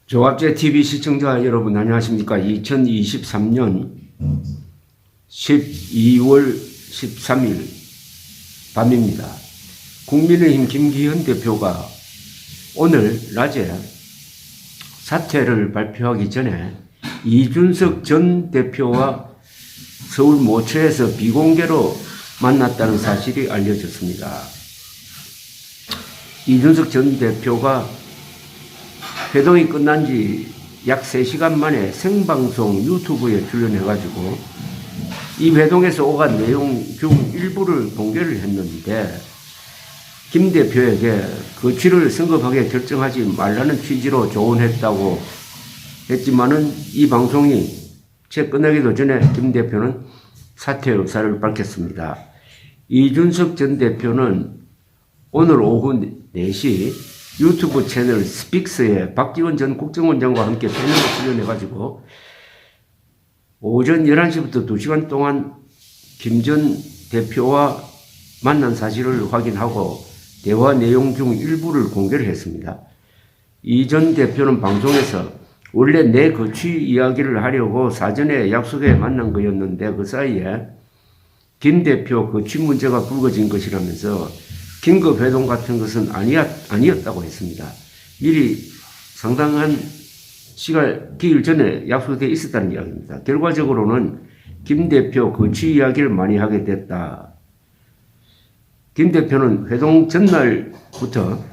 조갑제 TV 시청자 여러분 안녕하십니까? 2023년 12월 13일 밤입니다. 국민의힘 김기현 대표가 오늘 낮에 사퇴를 발표하기 전에 이준석 전 대표와 서울 모처에서 비공개로 만났다는 사실이 알려졌습니다. 이준석 전 대표가 회동이 끝난 지 약 3시간 만에 생방송 유튜브에 출연해가지고 이 회동에서 오간 내용 중 일부를 공개를 했는데 김 대표에게 거취를 성급하게 결정하지 말라는 취지로 조언했다고 했지만은 이 방송이 채 끝나기도 전에 김 대표는 사퇴 의사를 밝혔습니다. 이준석 전 대표는 오늘 오후 4시 유튜브 채널 스픽스에 박지원 전 국정원장과 함께 패널에 출연해가지고 오전 11시부터 2시간 동안 김 전 대표와 만난 사실을 확인하고 대화 내용 중 일부를 공개를 했습니다. 이 전 대표는 방송에서 원래 내 거취 이야기를 하려고 사전에 약속해 만난 거였는데 그 사이에 김 대표 거취 문제가 불거진 것이라면서 긴급 회동 같은 것은 아니었다고 했습니다. 미리 상당한 기일 전에 약속되어 있었다는 이야기입니다. 결과적으로는 김 대표 거취 이야기를 많이 하게 됐다. 김 대표는 회동 전날부터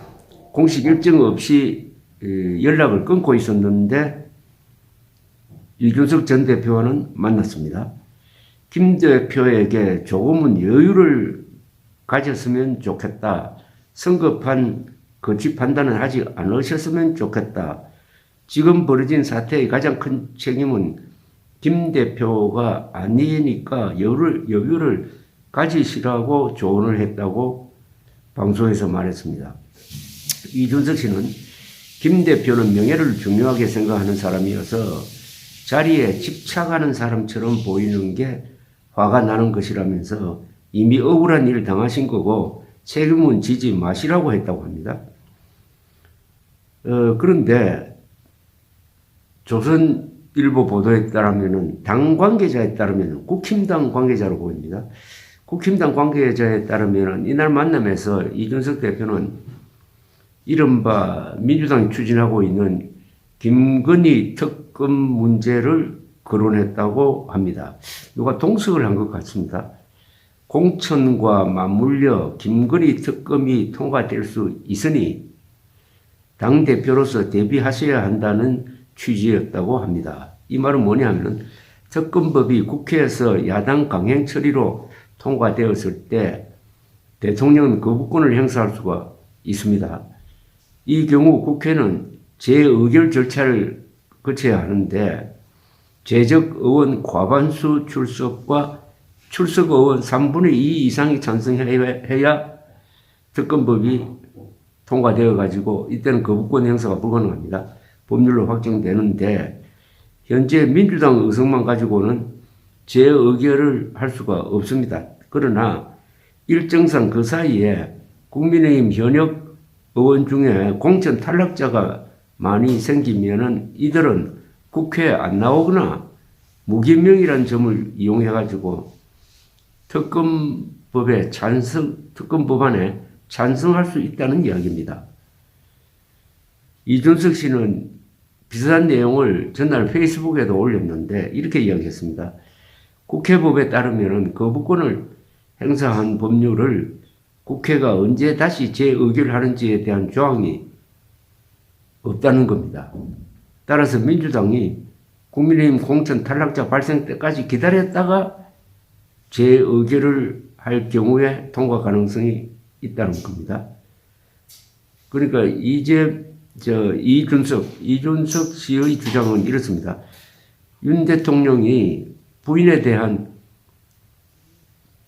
공식 일정 없이 연락을 끊고 있었는데 이준석 전 대표와는 만났습니다. 김 대표에게 조금은 여유를 가졌으면 좋겠다. 성급한 거취 판단은 하지 않으셨으면 좋겠다. 지금 벌어진 사태의 가장 큰 책임은 김 대표가 아니니까 여유를 가지시라고 조언을 했다고 방송에서 말했습니다. 이준석 씨는 김 대표는 명예를 중요하게 생각하는 사람이어서 자리에 집착하는 사람처럼 보이는 게 화가 나는 것이라면서 이미 억울한 일을 당하신 거고 책임은 지지 마시라고 했다고 합니다. 그런데 조선일보 보도에 따르면 당 관계자에 따르면 국힘당 관계자로 보입니다. 국힘당 관계자에 따르면 이날 만남에서 이준석 대표는 이른바 민주당이 추진하고 있는 김건희 특검 문제를 거론했다고 합니다. 누가 동석을 한 것 같습니다. 공천과 맞물려 김건희 특검이 통과될 수 있으니 당대표로서 대비하셔야 한다는 취지였다고 합니다. 이 말은 뭐냐면 특검법이 국회에서 야당 강행 처리로 통과되었을 때 대통령은 거부권을 행사할 수가 있습니다. 이 경우 국회는 재의결 절차를 거쳐야 하는데 재적 의원 과반수 출석과 출석 의원 3분의 2 이상이 찬성해야 특검법이 통과되어 가지고 이때는 거부권 행사가 불가능합니다. 법률로 확정되는데 현재 민주당 의석만 가지고는 재의결을 할 수가 없습니다. 그러나 일정상 그 사이에 국민의힘 현역 의원 중에 공천 탈락자가 많이 생기면은 이들은 국회에 안 나오거나 무기명이라는 점을 이용해 가지고 특검법안에 찬성할 수 있다는 이야기입니다. 이준석 씨는 비슷한 내용을 전날 페이스북에도 올렸는데 이렇게 이야기했습니다. 국회법에 따르면 거부권을 행사한 법률을 국회가 언제 다시 재의결하는지에 대한 조항이 없다는 겁니다. 따라서 민주당이 국민의힘 공천 탈락자 발생 때까지 기다렸다가 재의결을 할 경우에 통과 가능성이 있다는 겁니다. 그러니까 이준석 씨의 주장은 이렇습니다. 윤 대통령이 부인에 대한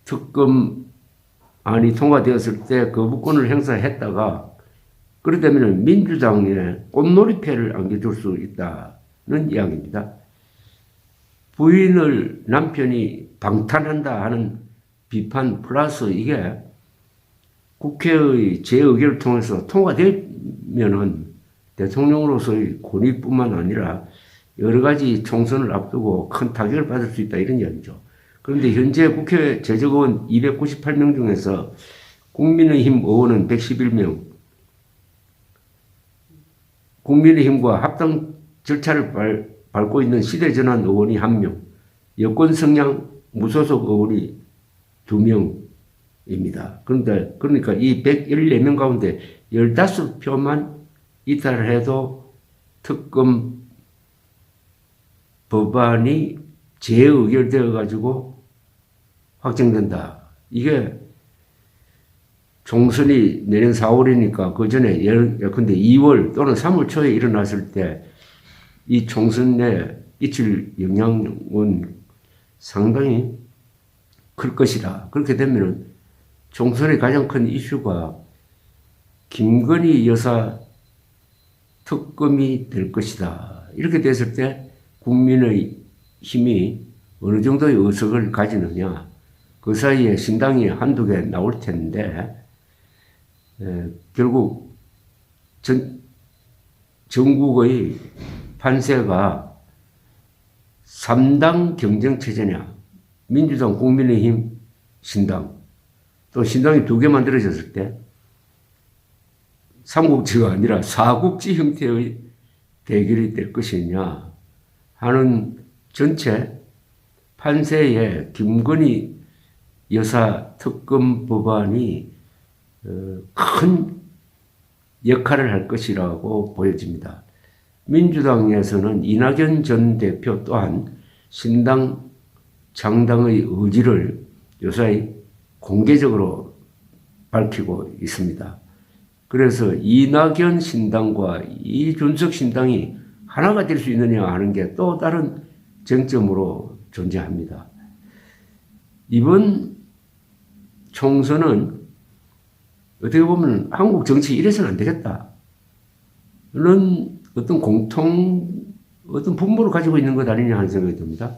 특검안이 통과되었을 때 거부권을 행사했다가 그렇다면 민주당에 꽃놀이패를 안겨줄 수 있다는 이야기입니다. 부인을 남편이 방탄한다 하는 비판 플러스 이게 국회의 재의결을 통해서 통과되면은 대통령으로서의 권위뿐만 아니라 여러 가지 총선을 앞두고 큰 타격을 받을 수 있다 이런 이야기죠. 그런데 현재 국회 재적의원 298명 중에서 국민의힘 의원은 111명, 국민의힘과 합당 절차를 밟고 있는 시대전환 의원이 1명, 여권 성향 무소속 의원이 2명입니다. 그러니까 이 114명 가운데 15표만 이탈해도 특검 법안이 재의결되어 가지고 확정된다. 이게 총선이 내년 4월이니까 그 전에 예컨대 2월 또는 3월 초에 일어났을 때 이 총선에 끼칠 영향은 상당히 클 것이다. 그렇게 되면은 총선의 가장 큰 이슈가 김건희 여사 특검이 될 것이다. 이렇게 됐을 때 국민의 힘이 어느 정도의 의석을 가지느냐. 그 사이에 신당이 한두 개 나올 텐데 결국 전국의 판세가 3당 경쟁체제냐. 민주당, 국민의힘, 신당. 또 신당이 2개 만들어졌을 때 삼국지가 아니라 사국지 형태의 대결이 될 것이냐 하는 전체 판세에 김건희 여사 특검 법안이 큰 역할을 할 것이라고 보여집니다. 민주당에서는 이낙연 전 대표 또한 신당 창당의 의지를 요사이 공개적으로 밝히고 있습니다. 그래서 이낙연 신당과 이준석 신당이 하나가 될 수 있느냐 하는 게 또 다른 쟁점으로 존재합니다. 이번 총선은 어떻게 보면 한국 정치 이래서는 안 되겠다. 는 어떤 어떤 분모를 가지고 있는 것 아니냐 하는 생각이 듭니다.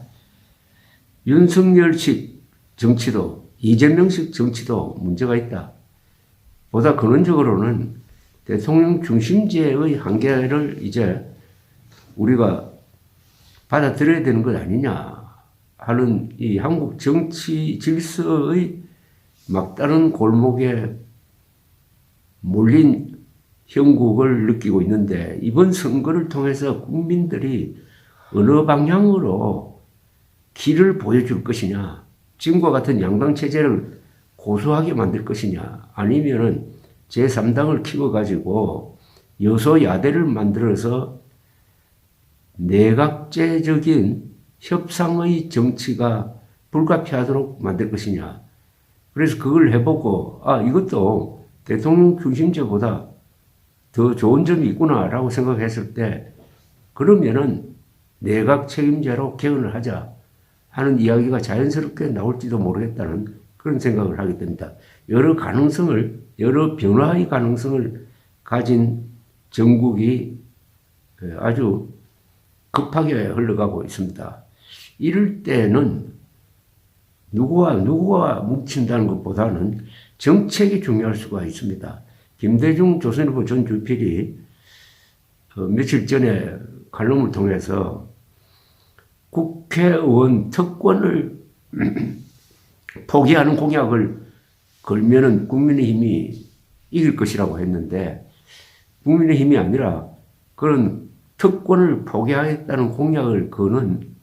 윤석열식 정치도 이재명식 정치도 문제가 있다. 보다 근원적으로는 대통령 중심제의 한계를 이제 우리가 받아들여야 되는 것 아니냐 하는 이 한국 정치 질서의 막다른 골목에 몰린 형국을 느끼고 있는데 이번 선거를 통해서 국민들이 어느 방향으로 길을 보여줄 것이냐, 지금과 같은 양당 체제를 고수하게 만들 것이냐, 아니면은 제3당을 키워가지고 여소야대를 만들어서 내각제적인 협상의 정치가 불가피하도록 만들 것이냐. 그래서 그걸 해보고 이것도 대통령 중심제보다 더 좋은 점이 있구나라고 생각했을 때 그러면은 내각 책임제로 개헌을 하자 하는 이야기가 자연스럽게 나올지도 모르겠다는 그런 생각을 하게 됩니다. 여러 변화의 가능성을 가진 정국이 아주 급하게 흘러가고 있습니다. 이럴 때는 누구와 뭉친다는 것보다는 정책이 중요할 수가 있습니다. 김대중 조선일보 전 주필이 며칠 전에 칼럼을 통해서 국회의원 특권을 포기하는 공약을 걸면은 국민의힘이 이길 것이라고 했는데 국민의힘이 아니라 그런 특권을 포기하겠다는 공약을 거는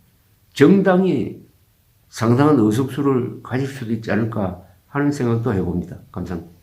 정당이 상당한 의석수를 가질 수도 있지 않을까 하는 생각도 해봅니다. 감사합니다.